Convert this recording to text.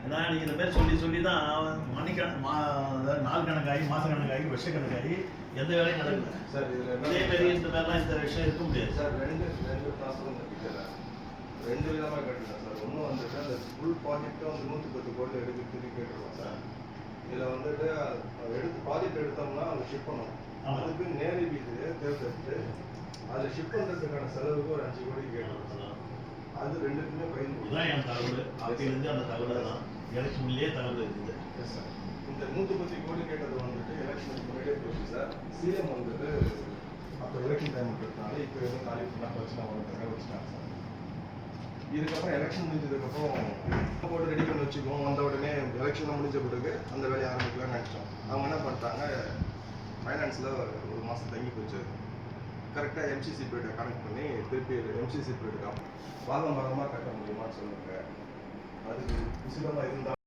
ஏன்னா நீங்கள் இந்த மாதிரி சொல்லி தான் நாள் கணக்காகி மாதம் கணக்காகி வருஷ கணக்காகி எந்த வேலையும் நடக்கல சார். இதே மாதிரி இந்த மாதிரிலாம் இந்த விஷயம் இருக்க முடியாது சார். ரெண்டு ப்ராசஸும் கட்டிக்கிறேன். ரெண்டு விதமாக கட்டிட்டேன் சார். ஒன்று வந்துட்டு அந்த ஃபுல் ப்ராஜெக்டை வந்து 110 கோடி எடுக்கிறதுக்கு கேட்டுருவோம் சார். இதில் வந்துட்டு ப்ராஜெக்ட் எடுத்தோம்னா அவங்க ஷிப் பண்ணணும். அதுக்கு நேரடி வீடு தேர்ந்தெடுத்து அதில் ஷிப் பண்ணுறதுக்கான செலவுக்கு ஒரு 5 கோடி கேட்டுருவோம் சார். அது ரெண்டுக்குமே இதுதான் என் தகவல். அப்பையிலேருந்து அந்த தகவல் தான் எலெக்ஷன்லேயே தகவல் இருக்குது. Yes sir. இந்த 110 கோடி கேட்டது வந்துட்டு எலெக்ஷனுக்கு முன்னாடியே போச்சு சார். சிஎம் வந்துட்டு அப்போ எலெக்ஷன் டைம் இருக்கிறதுனால இப்போ எதுவும் காலி பண்ணால் பிரச்சனை வரதுக்காக வச்சுட்டாங்க சார். இதுக்கப்புறம் எலெக்ஷன் முடிஞ்சதுக்கப்புறம் போட்டு ரெடி பண்ணி வச்சுக்குவோம். வந்த உடனே எலெக்ஷன் முடிஞ்ச பிறகு அந்த வேலையை ஆரம்பிக்கலாம்னு நினச்சோம். அவங்க என்ன பண்ணிட்டாங்க, ஃபைனான்ஸில் ஒரு மாதம் தங்கி போச்சு. கரெக்டாக எம்சிசி பீரியடை கனெக்ட் பண்ணி திருப்பி எம்சிசி பீரியடுக்கு பாகம் பாகமாக கட்ட முடியுமான்னு சொல்லுங்க. அதுக்கு விசிலமாக இருந்தால்